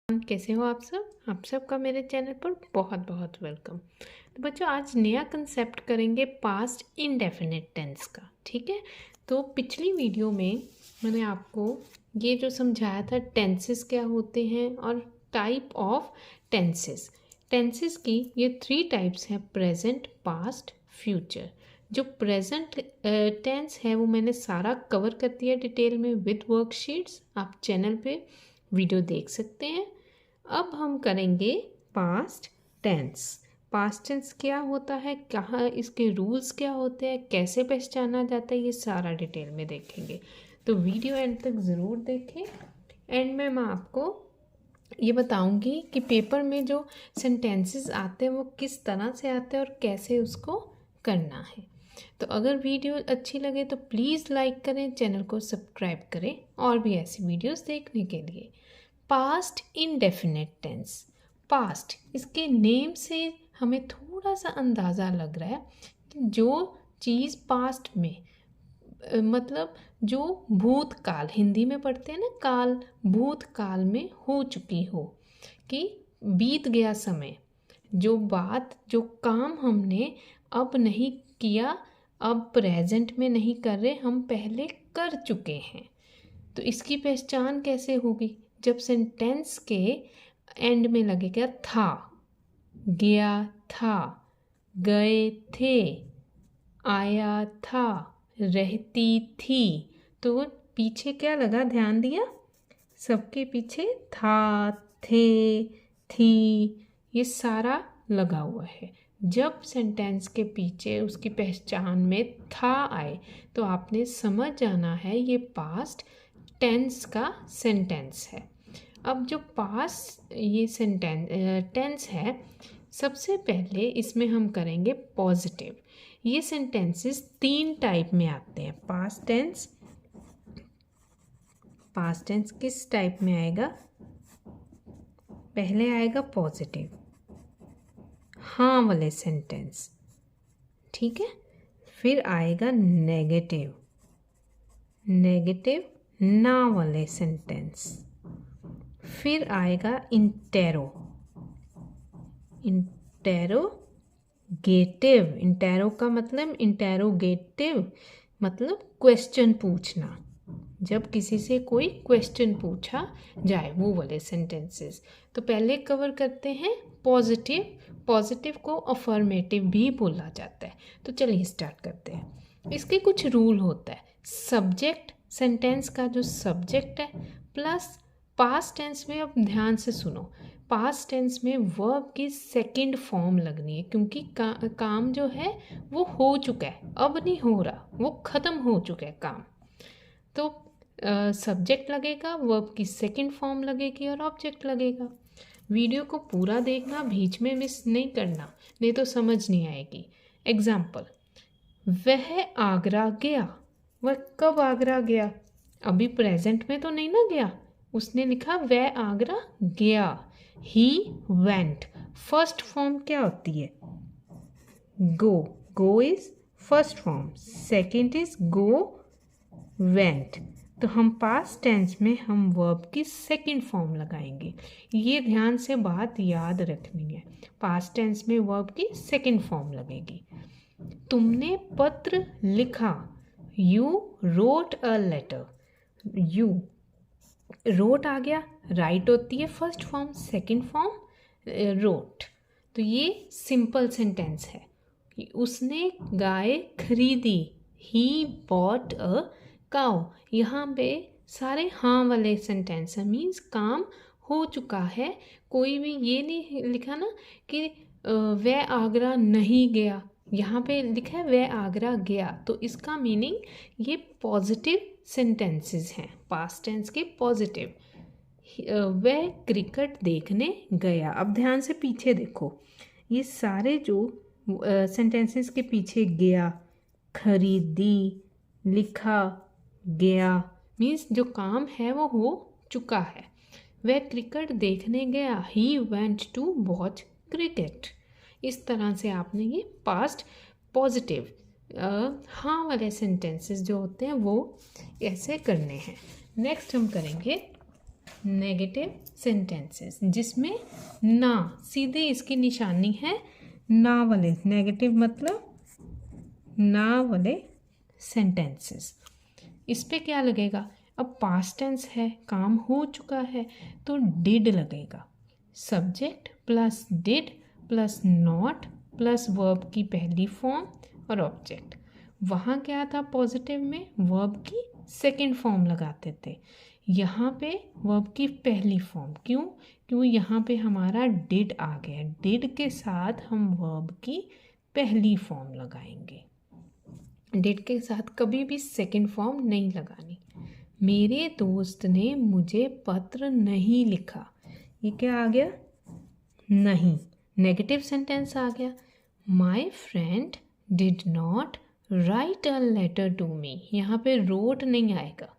कैसे हो आप सबका मेरे चैनल पर बहुत बहुत वेलकम। तो बच्चों आज नया कंसेप्ट करेंगे पास्ट इंडेफिनिट टेंस का। ठीक है, तो पिछली वीडियो में मैंने आपको ये जो समझाया था टेंसेस क्या होते हैं और टाइप ऑफ टेंसेस। टेंसेस की ये 3 टाइप्स हैं, प्रेजेंट, पास्ट, फ्यूचर। जो प्रेजेंट टेंस है वो मैंने सारा कवर कर दिया डिटेल में विद वर्कशीट्स, आप चैनल पे वीडियो देख सकते हैं। अब हम करेंगे पास्ट टेंस। पास्ट टेंस क्या होता है, कहाँ इसके रूल्स क्या होते हैं, कैसे पहचाना जाता है, ये सारा डिटेल में देखेंगे। तो वीडियो एंड तक ज़रूर देखें। एंड में मैं आपको ये बताऊंगी कि पेपर में जो सेंटेंसेस आते हैं वो किस तरह से आते हैं और कैसे उसको करना है। तो अगर वीडियो अच्छी लगे तो प्लीज़ लाइक करें, चैनल को सब्सक्राइब करें और भी ऐसी वीडियोस देखने के लिए। Past indefinite tense. पास्ट, इसके नेम से हमें थोड़ा सा अंदाज़ा लग रहा है कि जो चीज़ पास्ट में मतलब जो भूतकाल, हिंदी में पढ़ते हैं ना काल, भूतकाल में हो चुकी हो, कि बीत गया समय, जो बात जो काम हमने अब नहीं किया, अब प्रेजेंट में नहीं कर रहे, हम पहले कर चुके हैं। तो इसकी पहचान कैसे होगी? जब सेंटेंस के एंड में लगेगा था, गया था, गए थे, आया था, रहती थी, तो पीछे क्या लगा, ध्यान दिया? सबके पीछे था, थे, थी, ये सारा लगा हुआ है। जब सेंटेंस के पीछे उसकी पहचान में था आए तो आपने समझ जाना है ये पास्ट टेंस का सेंटेंस है। अब जो पास्ट ये टेंस है, सबसे पहले इसमें हम करेंगे पॉजिटिव। ये सेंटेंसेस 3 टाइप में आते हैं। पास्ट टेंस किस टाइप में आएगा? पहले आएगा पॉजिटिव, हाँ वाले सेंटेंस, ठीक है। फिर आएगा नेगेटिव ना वाले सेंटेंस। फिर आएगा इंटेरो का मतलब इंटेरोगेटिव मतलब क्वेश्चन पूछना, जब किसी से कोई क्वेश्चन पूछा जाए, वो वाले सेंटेंसेस। तो पहले कवर करते हैं पॉजिटिव को अफर्मेटिव भी बोला जाता है। तो चलिए स्टार्ट करते हैं। इसके कुछ रूल होता है। सब्जेक्ट, सेंटेंस का जो सब्जेक्ट है, प्लस पास्ट टेंस में, अब ध्यान से सुनो, पास्ट टेंस में वर्ब की सेकंड फॉर्म लगनी है, क्योंकि काम जो है वो हो चुका है, अब नहीं हो रहा, वो ख़त्म हो चुका है काम। तो सब्जेक्ट लगेगा, वर्ब की सेकंड फॉर्म लगेगी और ऑब्जेक्ट लगेगा। वीडियो को पूरा देखना, बीच में मिस नहीं करना, नहीं तो समझ नहीं आएगी। एग्जाम्पल, वह आगरा गया। वह कब आगरा गया? अभी प्रेजेंट में तो नहीं ना गया, उसने लिखा वह आगरा गया, ही वेंट। फर्स्ट फॉर्म क्या होती है? Go is first form, second is go, went. तो हम पास्ट टेंस में हम वर्ब की सेकंड फॉर्म लगाएंगे। ये ध्यान से बात याद रखनी है, पास्ट टेंस में वर्ब की सेकंड फॉर्म लगेगी। तुमने पत्र लिखा, you wrote a letter. You wrote आ गया, राइट होती है first form, second form wrote. तो ये सिंपल सेंटेंस है। उसने गाय खरीदी, ही बॉट अ काउ। यहाँ पे सारे हाँ वाले सेंटेंस है, मीन्स काम हो चुका है। कोई भी ये नहीं लिखा ना कि वह आगरा नहीं गया, यहाँ पे लिखा है वह आगरा गया। तो इसका मीनिंग ये पॉजिटिव सेंटेंसेस हैं, पास्ट टेंस के पॉजिटिव। वह क्रिकेट देखने गया। अब ध्यान से पीछे देखो, ये सारे जो सेंटेंसेस के पीछे गया, खरीदी, लिखा, गया, मीन्स जो काम है वो हो चुका है। वह क्रिकेट देखने गया, he went to watch cricket. इस तरह से आपने ये पास्ट पॉजिटिव हाँ वाले सेंटेंसेस जो होते हैं वो ऐसे करने हैं। नेक्स्ट हम करेंगे नेगेटिव सेंटेंसेस जिसमें ना, सीधे इसकी निशानी है ना वाले, नेगेटिव मतलब ना वाले सेंटेंसेस। इस पे क्या लगेगा, अब पास्ट टेंस है, काम हो चुका है, तो डिड लगेगा। Subject plus did plus not plus verb की पहली फॉर्म और ऑब्जेक्ट। वहाँ क्या था पॉजिटिव में, वर्ब की सेकंड फॉर्म लगाते थे, यहाँ पे वर्ब की पहली फॉर्म। क्यों यहाँ पे हमारा डिड आ गया, डिड के साथ हम वर्ब की पहली फॉर्म लगाएंगे। डिड के साथ कभी भी सेकंड फॉर्म नहीं लगानी। मेरे दोस्त ने मुझे पत्र नहीं लिखा, ये क्या आ गया, नहीं, नेगेटिव सेंटेंस आ गया। My friend did not write a letter to me, यहाँ पे रोट नहीं आएगा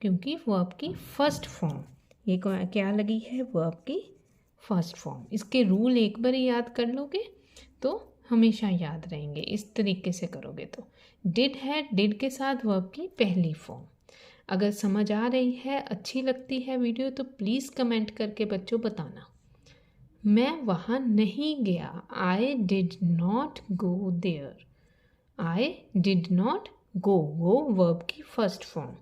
क्योंकि वर्ब की फर्स्ट फॉर्म, ये क्या लगी है, वर्ब की फर्स्ट फॉर्म। इसके रूल एक बार याद कर लोगे तो हमेशा याद रहेंगे, इस तरीके से करोगे तो। डिड है, डिड के साथ वर्ब की पहली फॉर्म। अगर समझ आ रही है, अच्छी लगती है वीडियो, तो प्लीज़ कमेंट करके बच्चों बताना। मैं वहाँ नहीं गया, I did not go there, I did not go, वो वर्ब की फर्स्ट फॉर्म।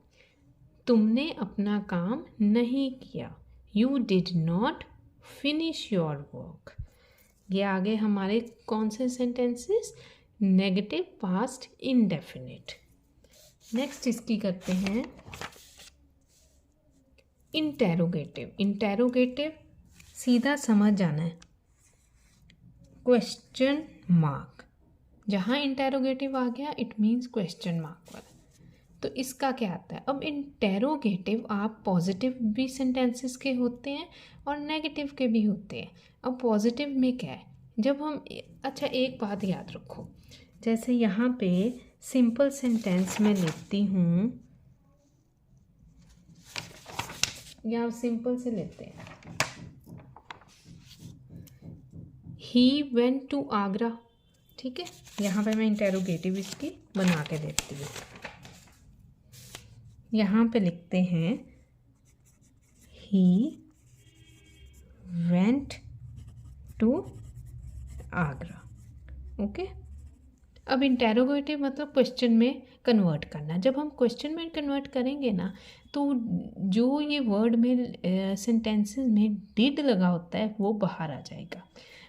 तुमने अपना काम नहीं किया, you did not finish your work. ये आगे हमारे कौन से sentences, negative past indefinite. Next इसकी करते हैं इंटेरोगेटिव। इंटेरोगेटिव सीधा समझ जाना है, क्वेश्चन मार्क। जहाँ इंटेरोगेटिव आ गया इट मीन्स क्वेश्चन मार्क वाला। तो इसका क्या आता है, अब इंटेरोगेटिव आप पॉजिटिव भी सेंटेंसेस के होते हैं और नेगेटिव के भी होते हैं। अब पॉजिटिव में क्या है, जब हम, अच्छा एक बात याद रखो, जैसे यहाँ पे सिंपल सेंटेंस में लिखती हूँ, या सिंपल से लेते हैं, ही वेंट टू आगरा, ठीक है। यहाँ पे मैं इंटेरोगेटिव इसकी बना के देती हूँ। यहाँ पे लिखते हैं he went to Agra, okay. अब इंटेरोगेटिव मतलब क्वेश्चन में कन्वर्ट करना। जब हम क्वेश्चन में कन्वर्ट करेंगे ना, तो जो ये वर्ड में सेंटेंसेस में डिड लगा होता है वो बाहर आ जाएगा।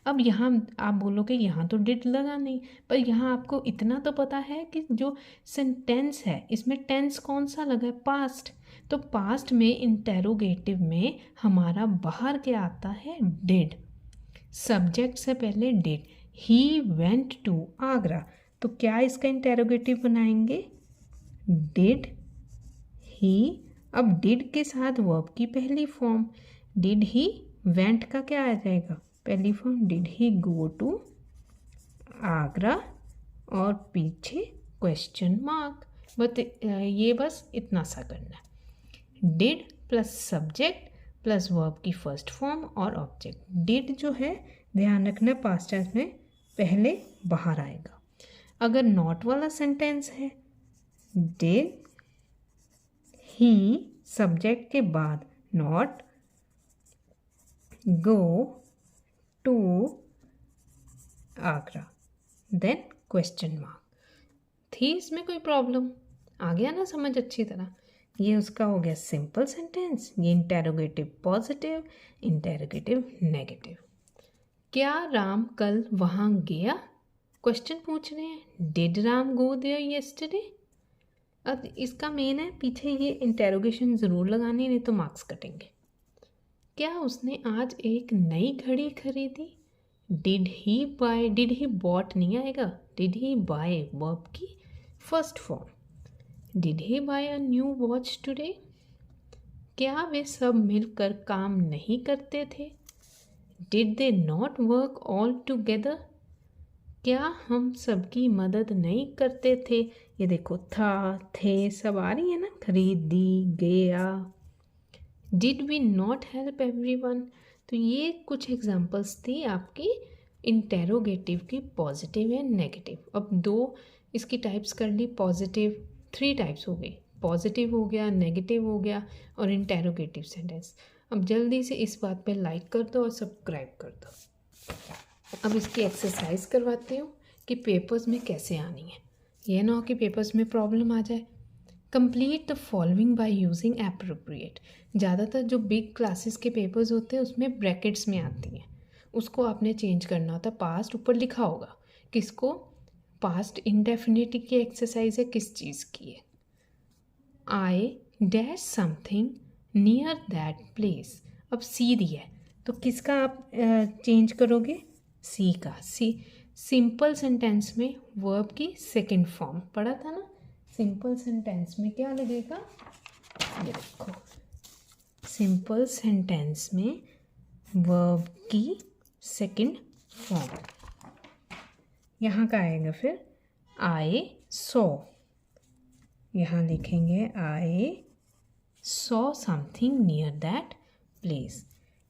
अब यहाँ आप बोलोगे यहाँ तो डिड लगा नहीं, पर यहाँ आपको इतना तो पता है कि जो सेंटेंस है इसमें टेंस कौन सा लगा है, पास्ट। तो पास्ट में इंटेरोगेटिव में हमारा बाहर क्या आता है, डिड। सब्जेक्ट से पहले did, he went to Agra, तो क्या इसका इंटेरोगेटिव बनाएंगे, डिड ही। अब डिड के साथ वर्ब की पहली फॉर्म, डिड ही, वेंट का क्या आ जाएगा, पहली form, did he go to Agra, और पीछे क्वेश्चन मार्क। ये बस इतना सा करना है, did plus subject plus verb की फर्स्ट फॉर्म और ऑब्जेक्ट। डिड जो है ध्यान रखना पास्ट टेंस में पहले बाहर आएगा। अगर नॉट वाला सेंटेंस है, डिड ही सब्जेक्ट के बाद not, go to Agra, then question mark. थी इसमें कोई प्रॉब्लम, आ गया ना समझ अच्छी तरह। ये उसका हो गया सिंपल सेंटेंस। ये इंटेरोगेटिव पॉजिटिव, इंटेरोगेटिव नेगेटिव। क्या राम कल वहाँ गया, क्वेश्चन पूछ रहे हैं, did Ram go there yesterday. अब इसका मेन है, पीछे ये इंटेरोगेशन ज़रूर लगानी, नहीं तो मार्क्स कटेंगे। क्या उसने आज एक नई घड़ी खरीदी, did he buy, did he bought नहीं आएगा, डिड ही बाय वर्ब की first form. Did he buy a new watch today. क्या वे सब मिलकर काम नहीं करते थे, did they not work all together. क्या हम सबकी मदद नहीं करते थे। ये देखो था, थे सब आ रही है ना, खरीदी, गया। Did we not help everyone. तो ये कुछ एग्जांपल्स थी आपकी इंटेरोगेटिव की, पॉजिटिव एंड नेगेटिव। अब दो इसकी टाइप्स कर ली, पॉजिटिव 3 टाइप्स हो गई, पॉजिटिव हो गया, नेगेटिव हो गया और इंटेरोगेटिव सेंटेंस। अब जल्दी से इस बात पे लाइक कर दो और सब्सक्राइब कर दो। अब इसकी एक्सरसाइज करवाती हूँ कि पेपर्स में कैसे आनी है, ये ना हो कि पेपर्स में प्रॉब्लम आ जाए। Complete the following by using appropriate. ज़्यादातर जो बिग क्लासेस के पेपर्स होते हैं उसमें ब्रैकेट्स में आती हैं, उसको आपने चेंज करना होता है। पास्ट ऊपर लिखा होगा, किसको, पास्ट इंडेफिनिट की एक्सरसाइज है, किस चीज़ की है। I dash something near that place. अब सी दिया है तो किसका आप चेंज करोगे, सी का। सी सिंपल सेंटेंस में वर्ब की सेकंड फॉर्म पढ़ा था ना। सिंपल सेंटेंस में क्या लगेगा, ये देखो, सिंपल सेंटेंस में वर्ब की सेकंड फॉर्म यहाँ का आएगा। फिर आई सॉ, यहाँ लिखेंगे I saw something near that place.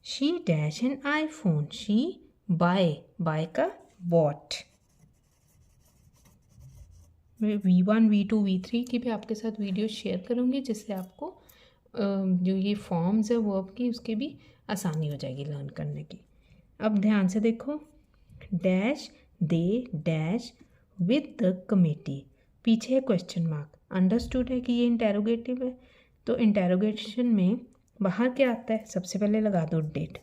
She dash an iPhone, she buy का बॉट। मैं V1 V2 V3 की भी आपके साथ वीडियो शेयर करूँगी, जिससे आपको जो ये फॉर्म्स है वर्ब की उसकी भी आसानी हो जाएगी लर्न करने की। अब ध्यान से देखो, dash they dash with the committee, पीछे है क्वेश्चन मार्क। अंडरस्टूड है कि ये इंटेरोगेटिव है, तो इंटेरोगेशन में बाहर क्या आता है, सबसे पहले लगा दो डिड।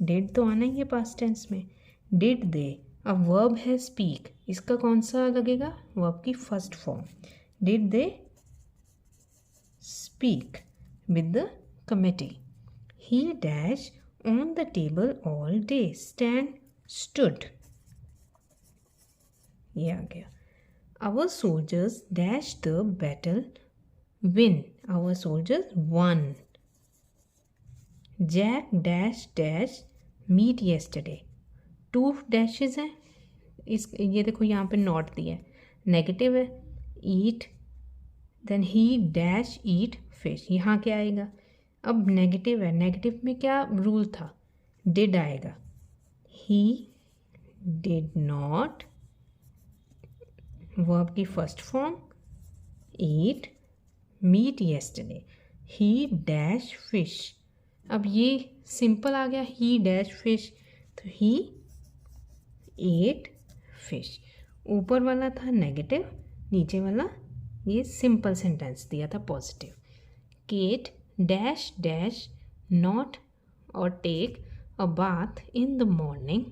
डिड तो आना ही है पास्ट टेंस में, डिड दे। अब वर्ब है स्पीक, इसका कौन सा लगेगा, वर्ब की first form. Did they speak with the committee. He dash on the table all day, stand stood, ये आ गया। Our soldiers dash the battle win, our soldiers won. Jack dash dash meet yesterday, two dashes हैं, इस ये देखो यहाँ पे not दिया है, नेगेटिव है। Eat, then he dash eat fish, यहाँ क्या आएगा, अब नेगेटिव है, नेगेटिव में क्या रूल था, डिड आएगा। ही डिड नॉट, वर्ब की first form, eat meat yesterday. ही डैश फिश, अब ये सिंपल आ गया, ही डैश फिश, तो ही एट फिश। ऊपर वाला था नेगेटिव, नीचे वाला ये सिंपल सेंटेंस दिया था positive. Kate dash dash not और take a bath in the morning,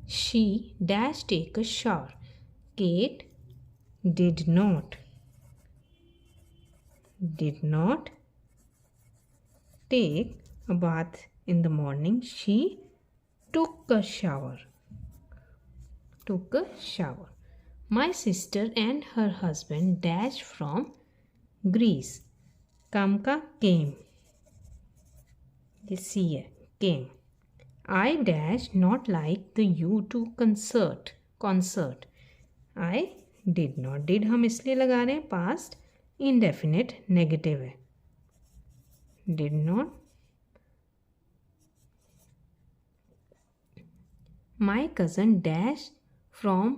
she dash take a shower. Kate did not take a bath in the morning, she took a shower. My sister and her husband dash from Greece, come का came, ये सी है, came. I dash not like the U2 concert. I did not, did हम इसलिए लगा रहे हैं, past indefinite negative है, did not. My cousin dash from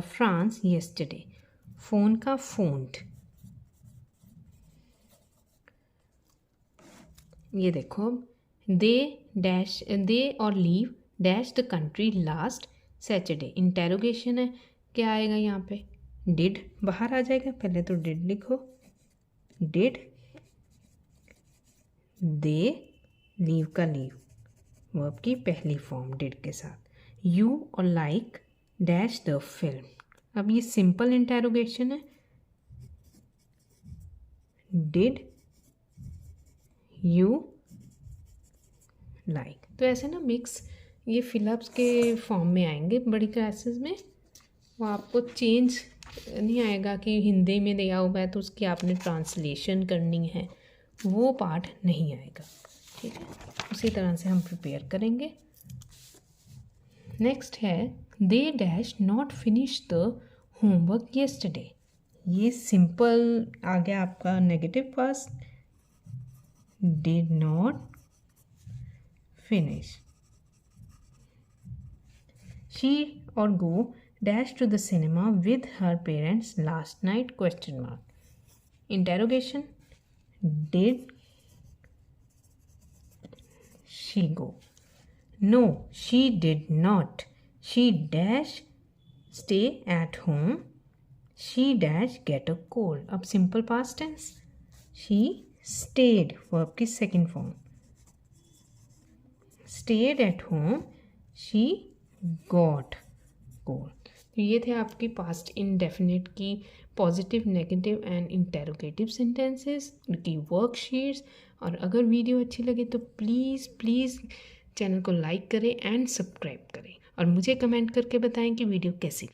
France yesterday, phone का phoned, ये देखो, दे और leave dash the country last Saturday. Interrogation है, क्या आएगा यहाँ पे, डिड बाहर आ जाएगा, पहले तो डिड लिखो, डिड दे, लीव का लीव, वर्ब की पहली फॉर्म डिड के साथ। यू और लाइक डैश द फिल्म, अब ये सिंपल इंटेरोगेशन है, डिड यू लाइक। तो ऐसे ना मिक्स ये फिलअप्स के फॉर्म में आएंगे बड़ी क्लासेस में, वो आपको चेंज नहीं आएगा कि हिंदी में दिया हुआ है तो उसकी आपने ट्रांसलेशन करनी है, वो पार्ट नहीं आएगा, ठीक है। उसी तरह से हम प्रिपेयर करेंगे। नेक्स्ट है, they dash not finish the homework yesterday, ये सिंपल आ गया आपका negative past, did not finish. She और go dash to the cinema with her parents last night, question mark. Interrogation, did she go. No, she did not. She dash stay at home. She dash get a cold. अब simple past tense. She stayed verb की second form. Stayed at home. She got cold. तो ये थे आपकी past indefinite की positive, negative and interrogative sentences, उनकी worksheets. और अगर वीडियो अच्छी लगे तो प्लीज़ प्लीज़ चैनल को लाइक करें एंड सब्सक्राइब करें और मुझे कमेंट करके बताएं कि वीडियो कैसी